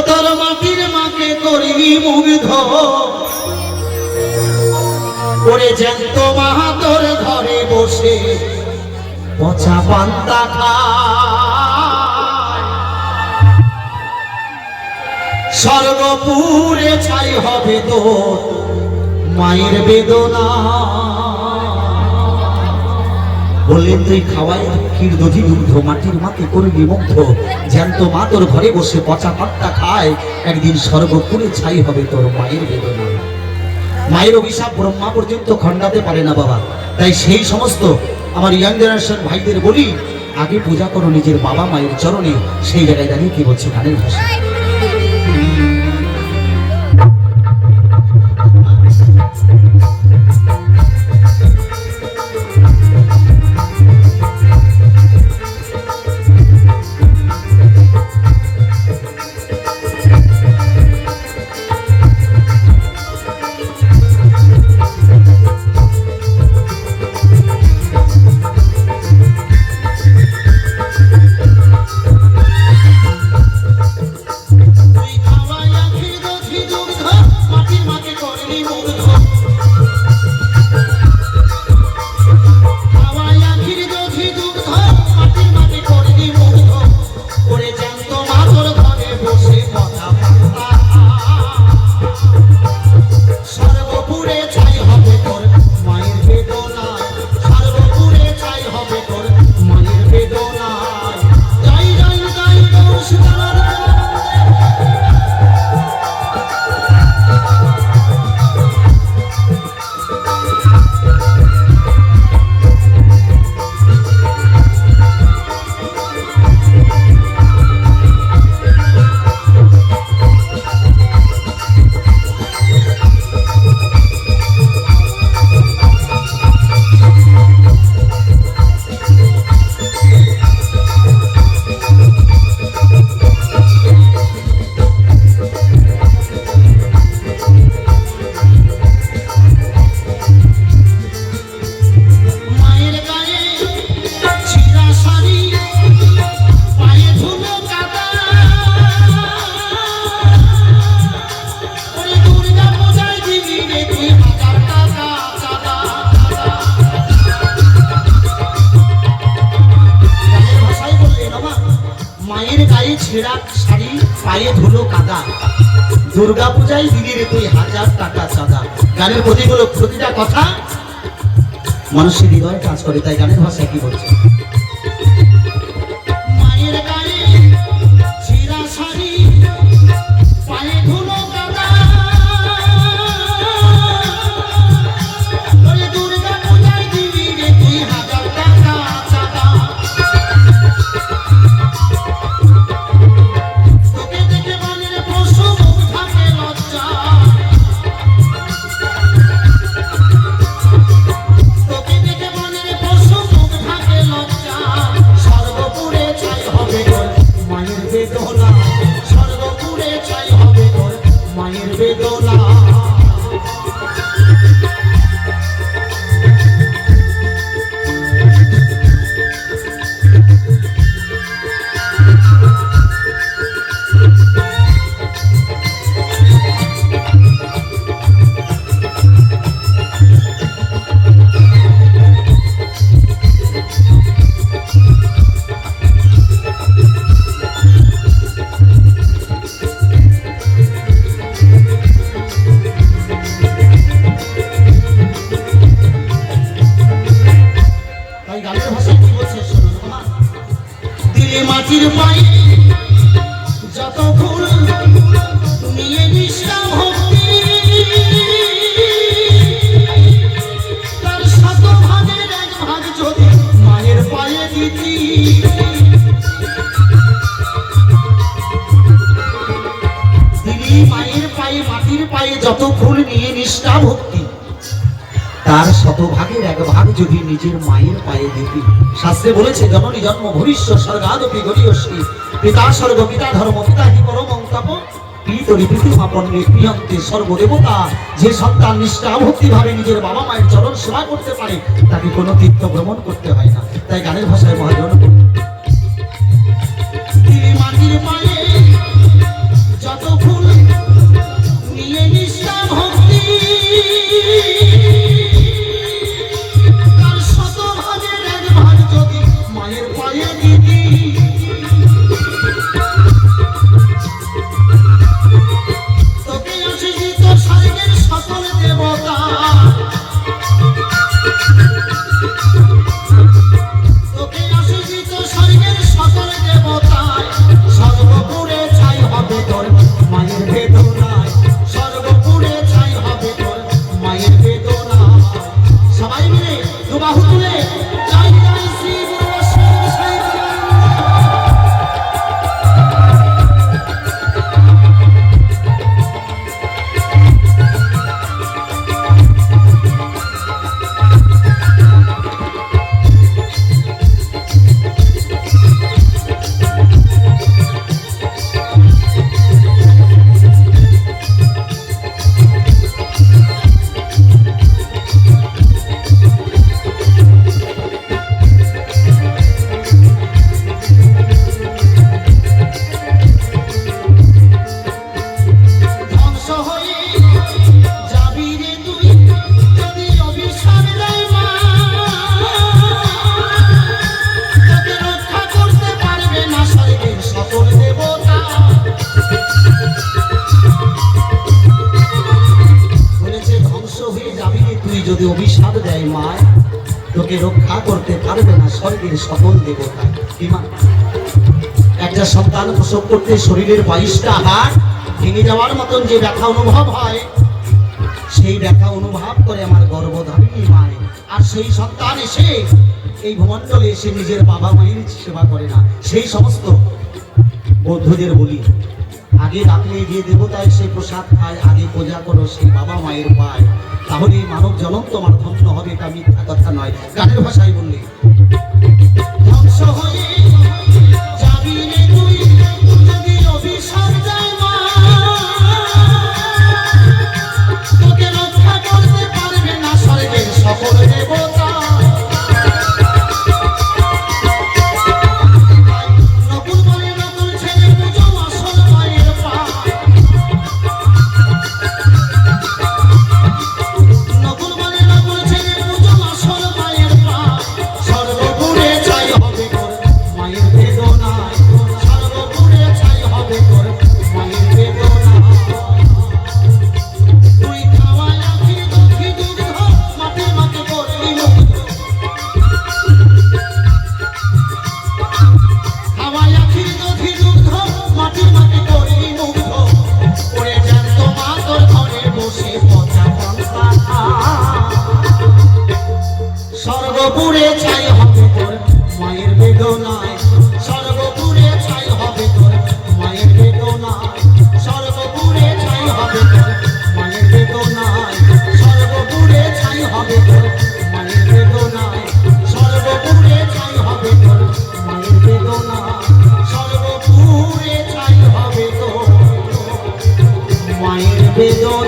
তোর মাটির মাকে করবি মুগ্ধ ওরে জ্যান্ত মা তোর ঘরে বসে পচা পান্তা খায় স্বর্গপুরে ছাই হবে তোর মায়ের বেদনা বললেন তুই খাওয়াই ক্ষীর দধি দুগ্ধ মাটির মাকে করবি মুগ্ধ জ্যান্ত মা তোর ঘরে বসে পচা পান্তা খায় একদিন স্বর্গপুরে ছাই হবে তোর মায়ের বেদনা। মায়ের অভিশাপ ব্রহ্মা পর্যন্ত খণ্ডাতে পারে না বাবা। তাই সেই সমস্ত আমার ইয়াং জেনারেশন ভাইদের বলি আগে পূজা করো নিজের বাবা মায়ের চরণে। সেই জায়গায় দাঁড়িয়ে কি বলছে গানের ভাষা দুর্গা পূজায় দিদি রে তুই 1000 টাকা চাঁদা। গানের প্রতিগুলো প্রতিটা কথা মানুষের হৃদয় কাজ করে। তাই গানের ভাষায় কি বলছে মায়ের গায়ে ছিঁড়া শাড়ি পায়ে ধুলো কাদা ওরে দুর্গা পূজায় দিদি রে তুই 1000 টাকা চাঁদা। মাটির পায়ে যত ফুল নিয়ে নিষ্ঠা ভক্তি তার 100 ভাগের 1 ভাগ যদি মায়ের পায়ে দিতি দিদি মায়ের পায়ে মাটির পায়ে যত ফুল নিয়ে নিষ্ঠা ভক্তি তার 100 ভাগের 1 ভাগ যদি নিজের মায়ের পায়ে দিতি। শাস্ত্রে বলেছে জননী জন্ম ভবিষ্য স্বর্গাদপি গরিয়সী পিতা স্বর্গ পিতা ধর্ম পিতা হি পরমং তপ পিতরি পৃথিমাপন্নে প্রিয়ন্তে সর্বদেবতা। যে সন্তান নিষ্ঠা ভক্তি ভাবে নিজের বাবা মায়ের চরণ সেবা করতে পারে তাকে কোনো তীর্থ ভ্রমণ করতে হয় না। তাই গানের ভাষায় মহাজন মাটির পায়ে যত তো স্বর্গের সকল দেবতায়, সর্বপুরে ছাই হবে তোর মায়ের বেদনায়, সর্বপুরে ছাই হবে তোর মায়ের বেদনায়। সবাই মিলে দুবাহু তুলে জয় জয় শ্রী গুরু শিব সাই বাবা। যদি অভিশাপ দেয় মায়, তোকে রক্ষা করতে পারবে না স্বর্গের সকল দেবতা। একটা সন্তান প্রসব করতে শরীরের 22টা হাড় ভেঙে যাওয়ার মতন যে ব্যথা অনুভব হয়, সেই ব্যথা অনুভব করে আমার গর্ভধারিণী মায়। আর সেই সন্তান এসে এই ভূমণ্ডলে এসে নিজের বাবা মায়ের সেবা করে না। সেই সমস্ত বৌদ্ধদের বলি, আগে রাখলে গিয়ে দেবতায় সে প্রসাদ খায়, আগে পূজা করো সেই বাবা মায়ের পায়, তাহলে মানব জনম তোমার ধ্বংস হবে। এটা মিথ্যা কথা নয়, গানের ভাষায় বললে ধ্বংস হয়ে যাবি রে তুই যদি অভিশাপ দেয় মা, তোকে রক্ষা করতে পারবে না স্বর্গের সকল দেবতা। নকুল বলে নকুল ছেলে পুজো আসল মায়ের পা, নকুল বলে নকুল ছেলে পুজো আসল মায়ের পা। সর্বপুরে ছাই হবে তোর মায়ের বেদনায়, সর্বপুরে ছাই হবে তোর মায়ের বেদনায়। তুই খাওয়ায় আখি দধি দুধ মাঠে মাঠে করলি মুগ্ধ, খাওয়ায় আখি দধি দুধ মাঠে মাঠে করলি মুগ্ধ। ওরে যান তোমা তোর ঘরে বসে পচা পন্থা খা। সর্বপুরে ছাই হবে তোর মায়ের বেদনায়, সর্বপুরে ছাই হবে তোর মায়ের বেদনায়, সর্বপুরে ছাই হবে তোর মায়ের বেদনায়, সর্বপুরে ছাই হবে তোর মায়ের বেদনায়, সর্বপুরে ছাই হবে তোর মায়ের বেদনায়, সর্বপুরে ছাই হবে তোর মায়ের বেদনায়।